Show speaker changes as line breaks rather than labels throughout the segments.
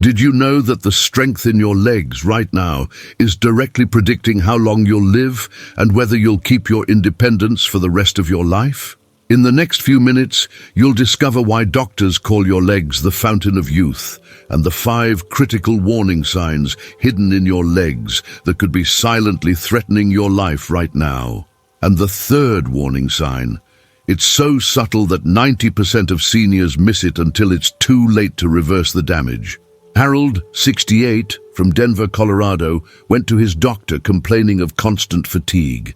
Did you know that the strength in your legs right now is directly predicting how long you'll live and whether you'll keep your independence for the rest of your life? In the next few minutes, you'll discover why doctors call your legs the fountain of youth and the 5 critical warning signs hidden in your legs that could be silently threatening your life right now. And the 3rd warning sign, it's so subtle that 90% of seniors miss it until it's too late to reverse the damage. Harold, 68, from Denver, Colorado, went to his doctor complaining of constant fatigue.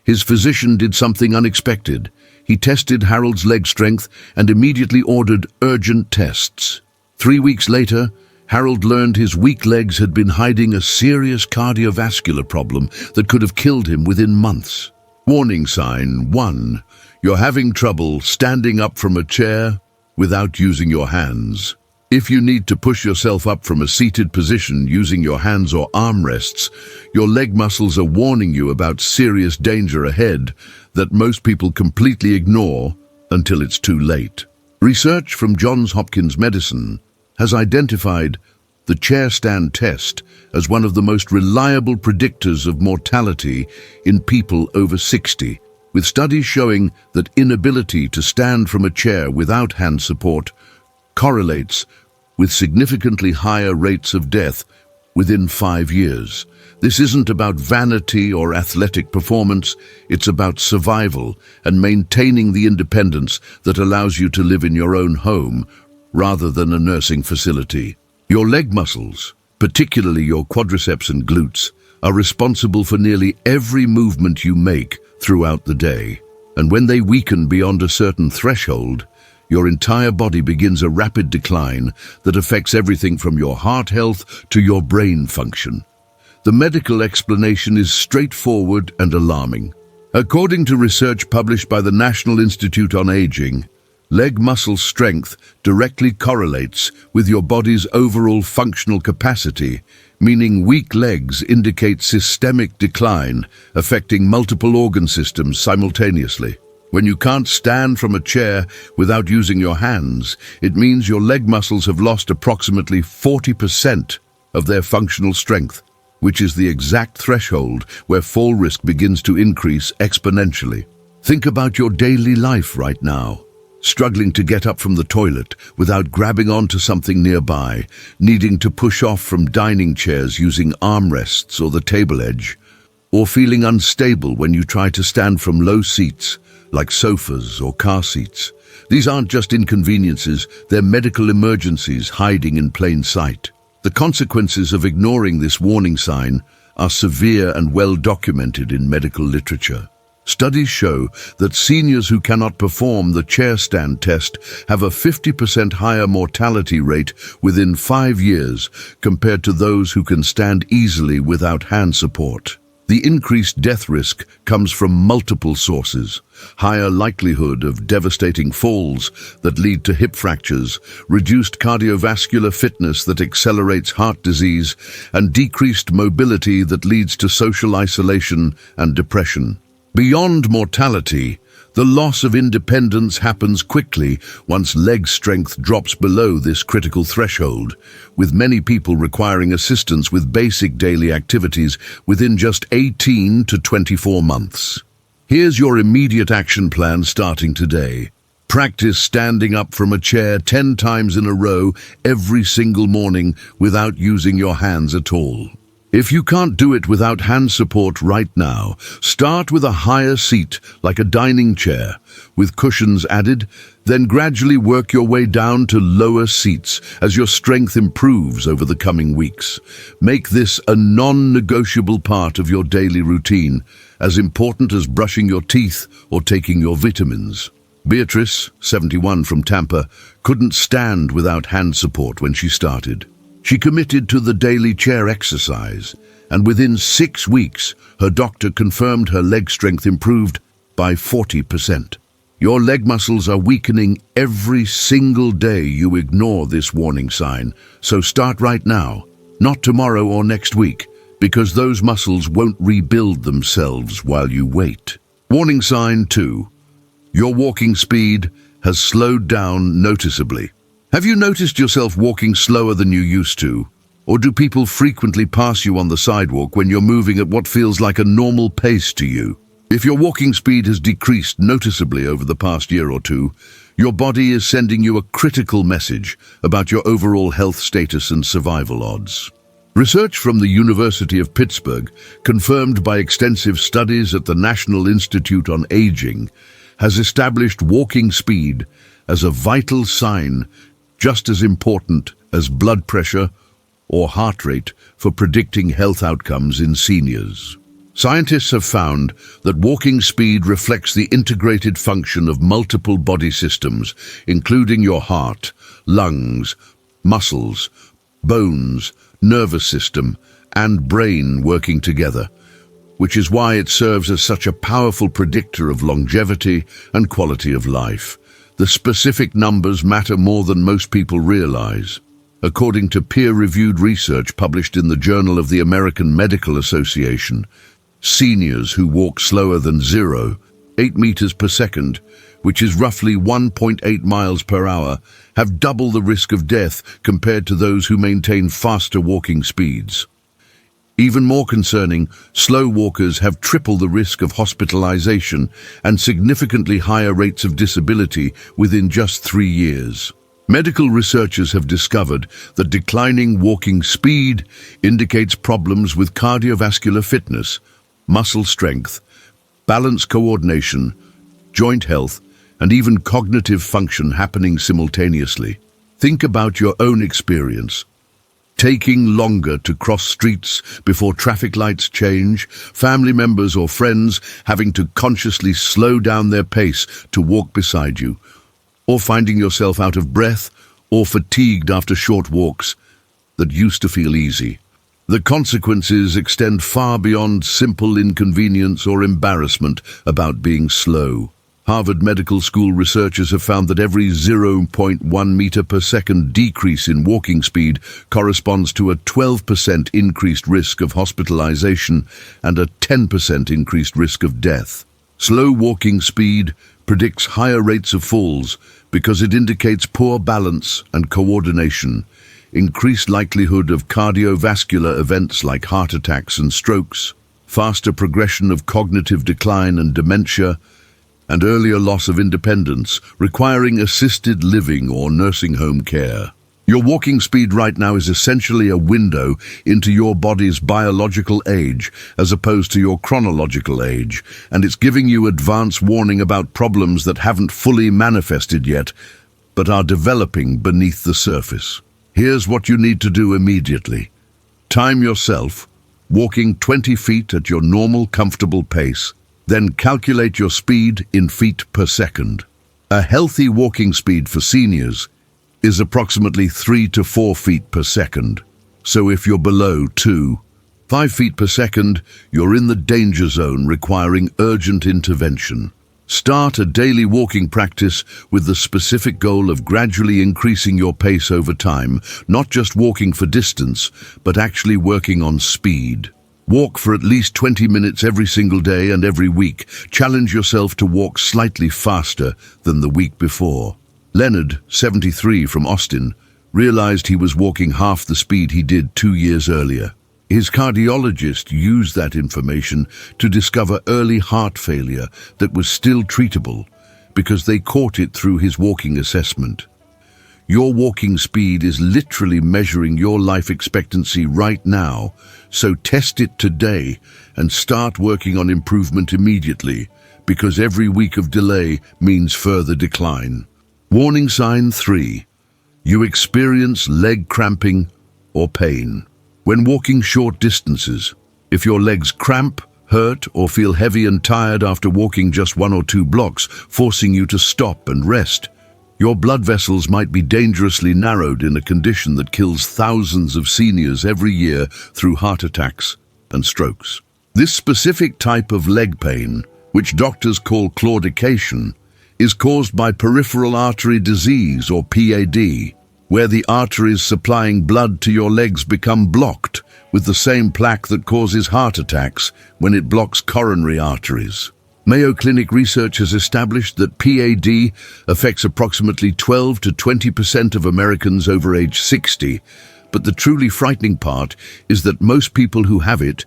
His physician did something unexpected. He tested Harold's leg strength and immediately ordered urgent tests. 3 weeks later, Harold learned his weak legs had been hiding a serious cardiovascular problem that could have killed him within months. Warning sign 1. You're having trouble standing up from a chair without using your hands. If you need to push yourself up from a seated position using your hands or armrests, your leg muscles are warning you about serious danger ahead that most people completely ignore until it's too late. Research from Johns Hopkins Medicine has identified the chair stand test as one of the most reliable predictors of mortality in people over 60, with studies showing that inability to stand from a chair without hand support correlates with significantly higher rates of death within 5 years. This isn't about vanity or athletic performance, it's about survival and maintaining the independence that allows you to live in your own home rather than a nursing facility. Your leg muscles, particularly your quadriceps and glutes, are responsible for nearly every movement you make throughout the day. And when they weaken beyond a certain threshold, your entire body begins a rapid decline that affects everything from your heart health to your brain function. The medical explanation is straightforward and alarming. According to research published by the National Institute on Aging, leg muscle strength directly correlates with your body's overall functional capacity, meaning weak legs indicate systemic decline, affecting multiple organ systems simultaneously. When you can't stand from a chair without using your hands, it means your leg muscles have lost approximately 40% of their functional strength, which is the exact threshold where fall risk begins to increase exponentially. Think about your daily life right now. Struggling to get up from the toilet without grabbing onto something nearby, needing to push off from dining chairs using armrests or the table edge, or feeling unstable when you try to stand from low seats like sofas or car seats. These aren't just inconveniences, they're medical emergencies hiding in plain sight. The consequences of ignoring this warning sign are severe and well documented in medical literature. Studies show that seniors who cannot perform the chair stand test have a 50% higher mortality rate within 5 years compared to those who can stand easily without hand support. The increased death risk comes from multiple sources: higher likelihood of devastating falls that lead to hip fractures, reduced cardiovascular fitness that accelerates heart disease, and decreased mobility that leads to social isolation and depression. Beyond mortality, the loss of independence happens quickly once leg strength drops below this critical threshold, with many people requiring assistance with basic daily activities within just 18 to 24 months. Here's your immediate action plan starting today. Practice standing up from a chair 10 times in a row every single morning without using your hands at all. If you can't do it without hand support right now, start with a higher seat, like a dining chair, with cushions added, then gradually work your way down to lower seats as your strength improves over the coming weeks. Make this a non-negotiable part of your daily routine, as important as brushing your teeth or taking your vitamins. Beatrice, 71, from Tampa, couldn't stand without hand support when she started. She committed to the daily chair exercise, and within 6 weeks, her doctor confirmed her leg strength improved by 40%. Your leg muscles are weakening every single day you ignore this warning sign, so start right now, not tomorrow or next week, because those muscles won't rebuild themselves while you wait. Warning sign 2. Your walking speed has slowed down noticeably. Have you noticed yourself walking slower than you used to? Or do people frequently pass you on the sidewalk when you're moving at what feels like a normal pace to you? If your walking speed has decreased noticeably over the past year or two, your body is sending you a critical message about your overall health status and survival odds. Research from the University of Pittsburgh, confirmed by extensive studies at the National Institute on Aging, has established walking speed as a vital sign just as important as blood pressure or heart rate for predicting health outcomes in seniors. Scientists have found that walking speed reflects the integrated function of multiple body systems, including your heart, lungs, muscles, bones, nervous system, and brain working together, which is why it serves as such a powerful predictor of longevity and quality of life. The specific numbers matter more than most people realize. According to peer-reviewed research published in the Journal of the American Medical Association, seniors who walk slower than 0.8 meters per second, which is roughly 1.8 miles per hour, have double the risk of death compared to those who maintain faster walking speeds. Even more concerning, slow walkers have triple the risk of hospitalization and significantly higher rates of disability within just 3 years. Medical researchers have discovered that declining walking speed indicates problems with cardiovascular fitness, muscle strength, balance coordination, joint health, and even cognitive function happening simultaneously. Think about your own experience. Taking longer to cross streets before traffic lights change, family members or friends having to consciously slow down their pace to walk beside you, or finding yourself out of breath or fatigued after short walks that used to feel easy. The consequences extend far beyond simple inconvenience or embarrassment about being slow. Harvard Medical School researchers have found that every 0.1 meter per second decrease in walking speed corresponds to a 12% increased risk of hospitalization and a 10% increased risk of death. Slow walking speed predicts higher rates of falls because it indicates poor balance and coordination, increased likelihood of cardiovascular events like heart attacks and strokes, faster progression of cognitive decline and dementia, and earlier loss of independence, requiring assisted living or nursing home care. Your walking speed right now is essentially a window into your body's biological age as opposed to your chronological age, and it's giving you advance warning about problems that haven't fully manifested yet, but are developing beneath the surface. Here's what you need to do immediately. Time yourself, walking 20 feet at your normal, comfortable pace, then calculate your speed in feet per second. A healthy walking speed for seniors is approximately 3 to 4 feet per second. So if you're below 5 feet per second, you're in the danger zone requiring urgent intervention. Start a daily walking practice with the specific goal of gradually increasing your pace over time, not just walking for distance, but actually working on speed. Walk for at least 20 minutes every single day and every week. Challenge yourself to walk slightly faster than the week before. Leonard, 73, from Austin, realized he was walking half the speed he did 2 years earlier. His cardiologist used that information to discover early heart failure that was still treatable because they caught it through his walking assessment. Your walking speed is literally measuring your life expectancy right now, so test it today and start working on improvement immediately, because every week of delay means further decline. Warning sign 3. You experience leg cramping or pain. When walking short distances, if your legs cramp, hurt, or feel heavy and tired after walking just 1 or 2 blocks, forcing you to stop and rest, your blood vessels might be dangerously narrowed in a condition that kills thousands of seniors every year through heart attacks and strokes. This specific type of leg pain, which doctors call claudication, is caused by peripheral artery disease or PAD, where the arteries supplying blood to your legs become blocked with the same plaque that causes heart attacks when it blocks coronary arteries. Mayo Clinic research has established that PAD affects approximately 12 to 20% of Americans over age 60, but the truly frightening part is that most people who have it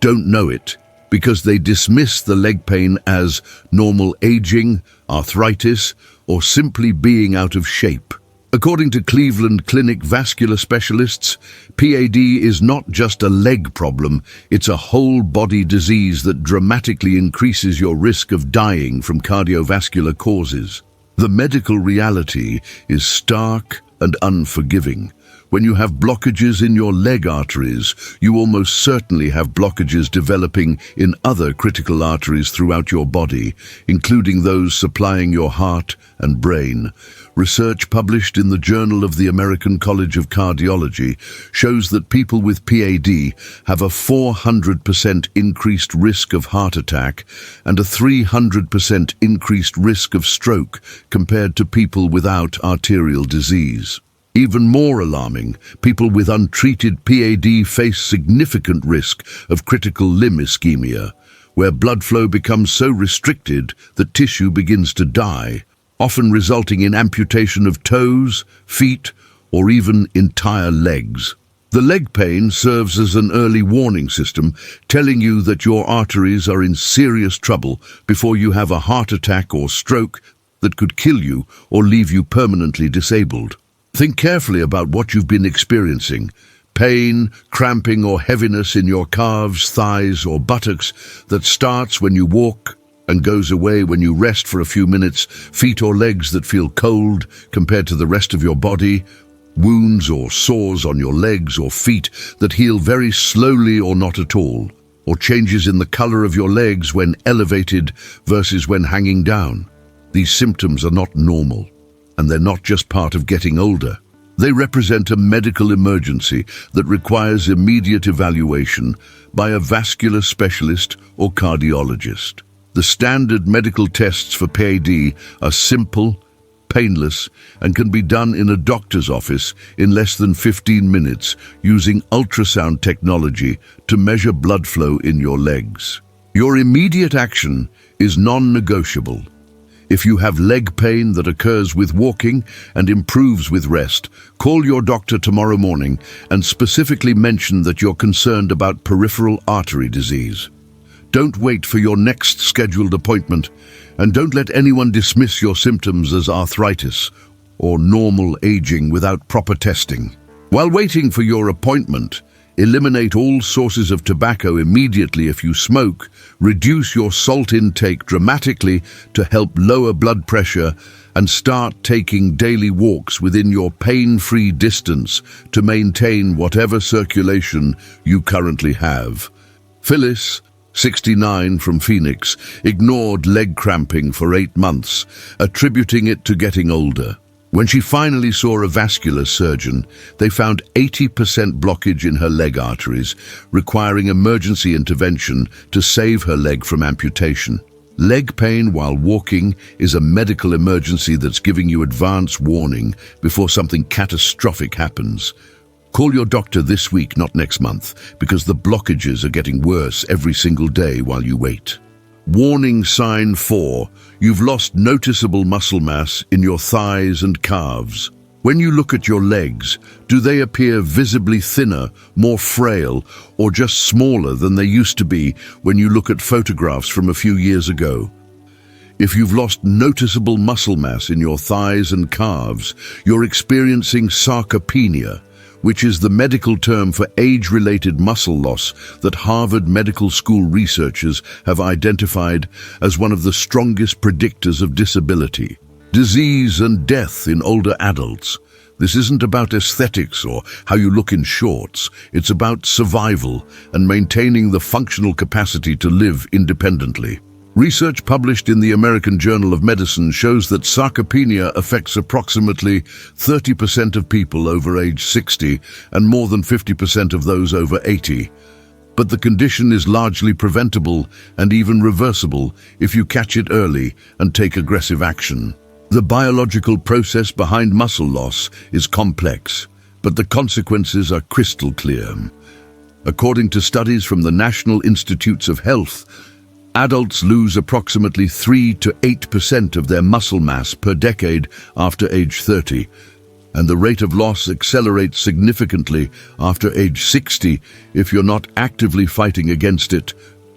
don't know it because they dismiss the leg pain as normal aging, arthritis, or simply being out of shape. According to Cleveland Clinic vascular specialists, PAD is not just a leg problem, it's a whole body disease that dramatically increases your risk of dying from cardiovascular causes. The medical reality is stark and unforgiving. When you have blockages in your leg arteries, you almost certainly have blockages developing in other critical arteries throughout your body, including those supplying your heart and brain. Research published in the Journal of the American College of Cardiology shows that people with PAD have a 400% increased risk of heart attack and a 300% increased risk of stroke compared to people without arterial disease. Even more alarming, people with untreated PAD face significant risk of critical limb ischemia, where blood flow becomes so restricted that tissue begins to die, often resulting in amputation of toes, feet, or even entire legs. The leg pain serves as an early warning system, telling you that your arteries are in serious trouble before you have a heart attack or stroke that could kill you or leave you permanently disabled. Think carefully about what you've been experiencing. Pain, cramping, or heaviness in your calves, thighs, or buttocks that starts when you walk and goes away when you rest for a few minutes, feet or legs that feel cold compared to the rest of your body, wounds or sores on your legs or feet that heal very slowly or not at all, or changes in the color of your legs when elevated versus when hanging down. These symptoms are not normal. And they're not just part of getting older. They represent a medical emergency that requires immediate evaluation by a vascular specialist or cardiologist. The standard medical tests for PAD are simple, painless, and can be done in a doctor's office in less than 15 minutes using ultrasound technology to measure blood flow in your legs. Your immediate action is non-negotiable. If you have leg pain that occurs with walking and improves with rest, call your doctor tomorrow morning and specifically mention that you're concerned about peripheral artery disease. Don't wait for your next scheduled appointment, and don't let anyone dismiss your symptoms as arthritis or normal aging without proper testing. While waiting for your appointment, eliminate all sources of tobacco immediately if you smoke. Reduce your salt intake dramatically to help lower blood pressure, and start taking daily walks within your pain-free distance to maintain whatever circulation you currently have. Phyllis, 69, from Phoenix, ignored leg cramping for 8 months, attributing it to getting older. When she finally saw a vascular surgeon, they found 80% blockage in her leg arteries, requiring emergency intervention to save her leg from amputation. Leg pain while walking is a medical emergency that's giving you advance warning before something catastrophic happens. Call your doctor this week, not next month, because the blockages are getting worse every single day while you wait. Warning sign 4. You've lost noticeable muscle mass in your thighs and calves. When you look at your legs, do they appear visibly thinner, more frail, or just smaller than they used to be when you look at photographs from a few years ago? If you've lost noticeable muscle mass in your thighs and calves, you're experiencing sarcopenia, which is the medical term for age-related muscle loss that Harvard Medical School researchers have identified as one of the strongest predictors of disability, disease, and death in older adults. This isn't about aesthetics or how you look in shorts. It's about survival and maintaining the functional capacity to live independently. Research published in the American Journal of Medicine shows that sarcopenia affects approximately 30% of people over age 60 and more than 50% of those over 80. But the condition is largely preventable and even reversible if you catch it early and take aggressive action. The biological process behind muscle loss is complex, but the consequences are crystal clear. According to studies from the National Institutes of Health, Adults lose approximately 3 to 8% of their muscle mass per decade after age 30, and the rate of loss accelerates significantly after age 60 if you're not actively fighting against it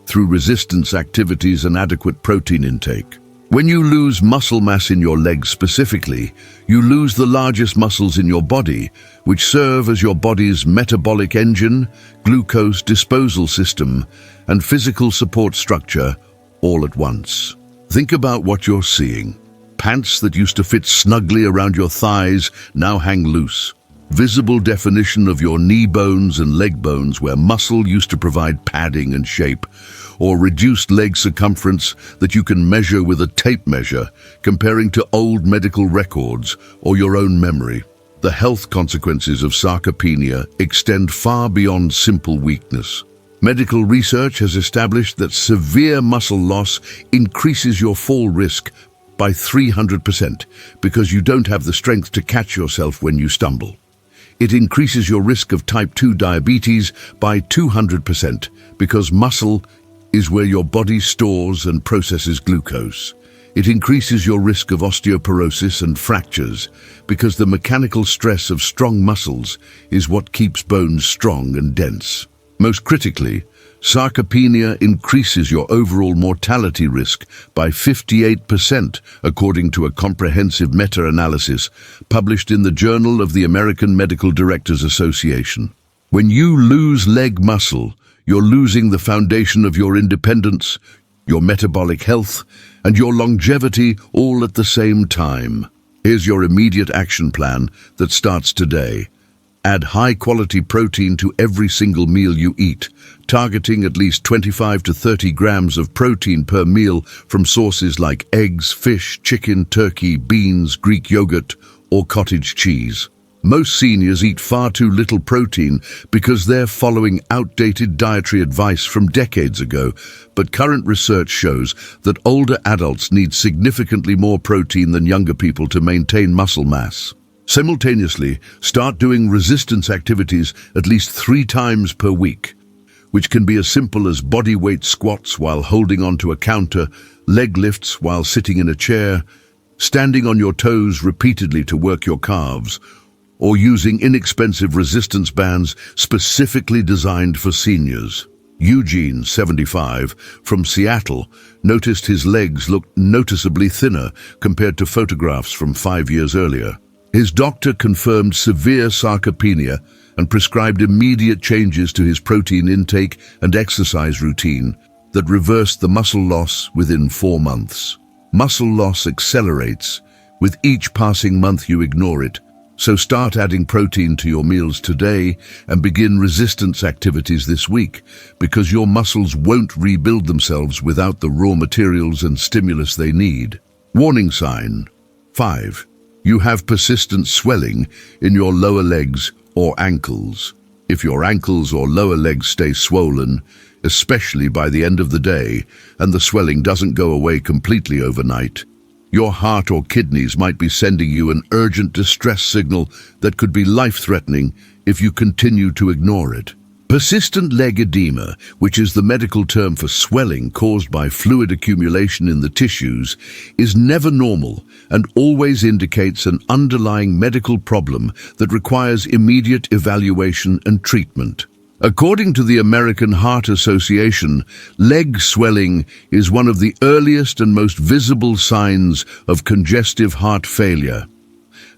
through resistance activities and adequate protein intake. When you lose muscle mass in your legs specifically, you lose the largest muscles in your body, which serve as your body's metabolic engine, glucose disposal system, and physical support structure all at once. Think about what you're seeing. Pants that used to fit snugly around your thighs now hang loose. Visible definition of your knee bones and leg bones where muscle used to provide padding and shape, or reduced leg circumference that you can measure with a tape measure, comparing to old medical records or your own memory. The health consequences of sarcopenia extend far beyond simple weakness. Medical research has established that severe muscle loss increases your fall risk by 300% because you don't have the strength to catch yourself when you stumble. It increases your risk of type 2 diabetes by 200% because muscle is where your body stores and processes glucose. It increases your risk of osteoporosis and fractures because the mechanical stress of strong muscles is what keeps bones strong and dense. Most critically, sarcopenia increases your overall mortality risk by 58%, according to a comprehensive meta-analysis published in the Journal of the American Medical Directors Association. When you lose leg muscle, you're losing the foundation of your independence, your metabolic health, and your longevity all at the same time. Here's your immediate action plan that starts today. Add high-quality protein to every single meal you eat, targeting at least 25 to 30 grams of protein per meal from sources like eggs, fish, chicken, turkey, beans, Greek yogurt, or cottage cheese. Most seniors eat far too little protein because they're following outdated dietary advice from decades ago, but current research shows that older adults need significantly more protein than younger people to maintain muscle mass. Simultaneously, start doing resistance activities at least 3 times per week, which can be as simple as body weight squats while holding onto a counter, leg lifts while sitting in a chair, standing on your toes repeatedly to work your calves, or using inexpensive resistance bands specifically designed for seniors. Eugene, 75, from Seattle, noticed his legs looked noticeably thinner compared to photographs from 5 years earlier. His doctor confirmed severe sarcopenia and prescribed immediate changes to his protein intake and exercise routine that reversed the muscle loss within 4 months. Muscle loss accelerates. With each passing month you ignore it. So start adding protein to your meals today and begin resistance activities this week, because your muscles won't rebuild themselves without the raw materials and stimulus they need. Warning sign 5. You have persistent swelling in your lower legs or ankles. If your ankles or lower legs stay swollen, especially by the end of the day, and the swelling doesn't go away completely overnight, your heart or kidneys might be sending you an urgent distress signal that could be life-threatening if you continue to ignore it. Persistent leg edema, which is the medical term for swelling caused by fluid accumulation in the tissues, is never normal and always indicates an underlying medical problem that requires immediate evaluation and treatment. According to the American Heart Association, leg swelling is one of the earliest and most visible signs of congestive heart failure,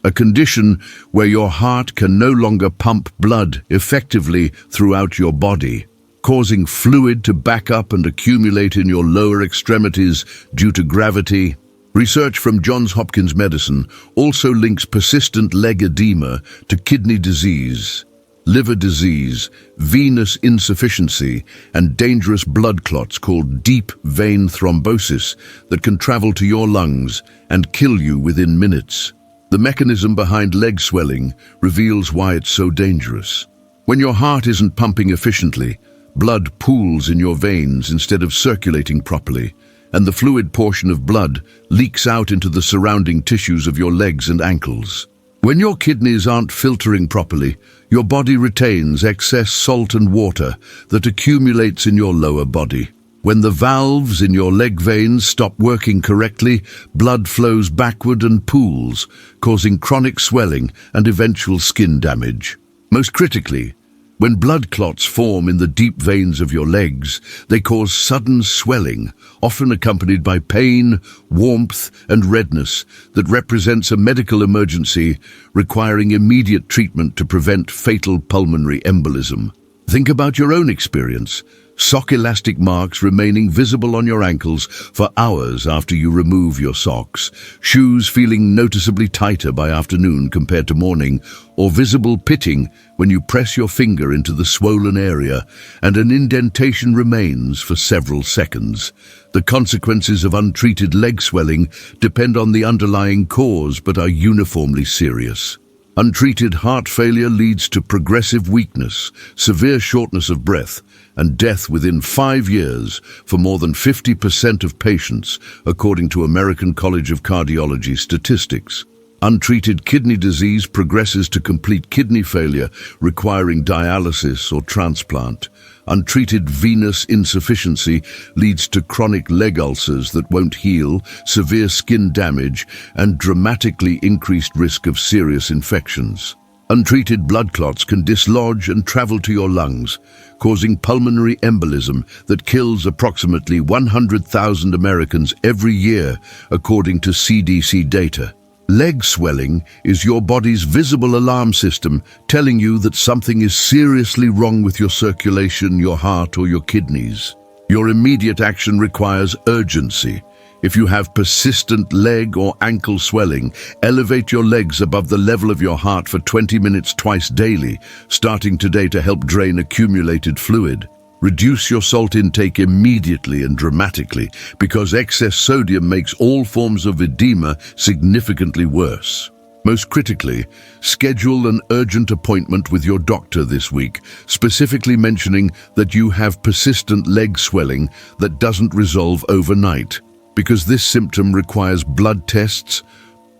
a condition where your heart can no longer pump blood effectively throughout your body, causing fluid to back up and accumulate in your lower extremities due to gravity. Research from Johns Hopkins Medicine also links persistent leg edema to kidney disease, liver disease, venous insufficiency, and dangerous blood clots called deep vein thrombosis that can travel to your lungs and kill you within minutes. The mechanism behind leg swelling reveals why it's so dangerous. When your heart isn't pumping efficiently, blood pools in your veins instead of circulating properly, and the fluid portion of blood leaks out into the surrounding tissues of your legs and ankles. When your kidneys aren't filtering properly, your body retains excess salt and water that accumulates in your lower body. When the valves in your leg veins stop working correctly, blood flows backward and pools, causing chronic swelling and eventual skin damage. Most critically, when blood clots form in the deep veins of your legs, they cause sudden swelling, often accompanied by pain, warmth, and redness that represents a medical emergency requiring immediate treatment to prevent fatal pulmonary embolism. Think about your own experience. Sock elastic marks remaining visible on your ankles for hours after you remove your socks, shoes feeling noticeably tighter by afternoon compared to morning, or visible pitting when you press your finger into the swollen area and an indentation remains for several seconds. The consequences of untreated leg swelling depend on the underlying cause but are uniformly serious. Untreated heart failure leads to progressive weakness, severe shortness of breath, and death within 5 years for more than 50% of patients, according to American College of Cardiology statistics. Untreated kidney disease progresses to complete kidney failure, requiring dialysis or transplant. Untreated venous insufficiency leads to chronic leg ulcers that won't heal, severe skin damage, and dramatically increased risk of serious infections. Untreated blood clots can dislodge and travel to your lungs, causing pulmonary embolism that kills approximately 100,000 Americans every year, according to CDC data. Leg swelling is your body's visible alarm system telling you that something is seriously wrong with your circulation, your heart, or your kidneys. Your immediate action requires urgency. If you have persistent leg or ankle swelling, elevate your legs above the level of your heart for 20 minutes twice daily, starting today to help drain accumulated fluid. Reduce your salt intake immediately and dramatically because excess sodium makes all forms of edema significantly worse. Most critically, schedule an urgent appointment with your doctor this week, specifically mentioning that you have persistent leg swelling that doesn't resolve overnight, because this symptom requires blood tests,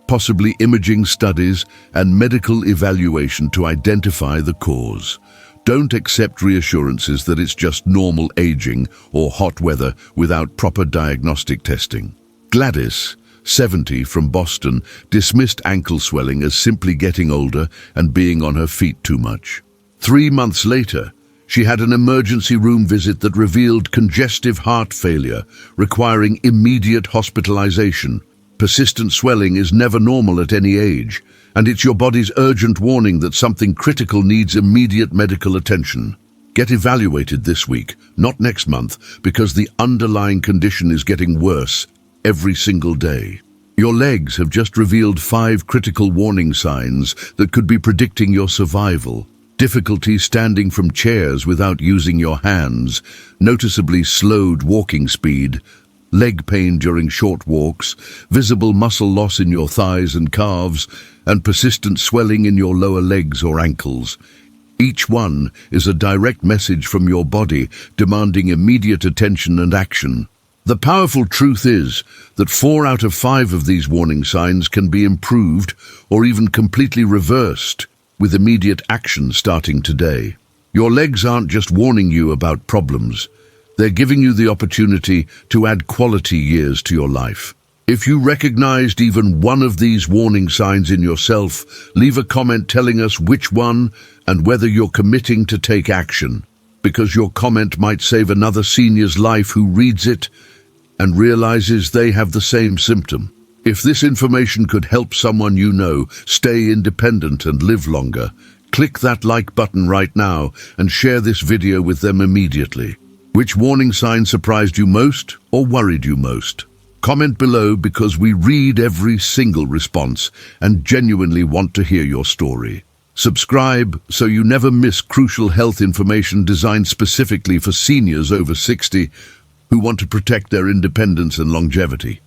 possibly imaging studies, and medical evaluation to identify the cause. Don't accept reassurances that it's just normal aging or hot weather without proper diagnostic testing. Gladys, 70, from Boston, dismissed ankle swelling as simply getting older and being on her feet too much. 3 months later, she had an emergency room visit that revealed congestive heart failure, requiring immediate hospitalization. Persistent swelling is never normal at any age, and it's your body's urgent warning that something critical needs immediate medical attention. Get evaluated this week, not next month, because the underlying condition is getting worse every single day. Your legs have just revealed 5 critical warning signs that could be predicting your survival. Difficulty standing from chairs without using your hands, noticeably slowed walking speed, leg pain during short walks, visible muscle loss in your thighs and calves, and persistent swelling in your lower legs or ankles. Each one is a direct message from your body demanding immediate attention and action. The powerful truth is that 4 out of 5 of these warning signs can be improved or even completely reversed with immediate action starting today. Your legs aren't just warning you about problems. They're giving you the opportunity to add quality years to your life. If you recognized even one of these warning signs in yourself, leave a comment telling us which one and whether you're committing to take action, because your comment might save another senior's life who reads it and realizes they have the same symptom. If this information could help someone you know stay independent and live longer, click that like button right now and share this video with them immediately. Which warning sign surprised you most or worried you most? Comment below because we read every single response and genuinely want to hear your story. Subscribe so you never miss crucial health information designed specifically for seniors over 60 who want to protect their independence and longevity.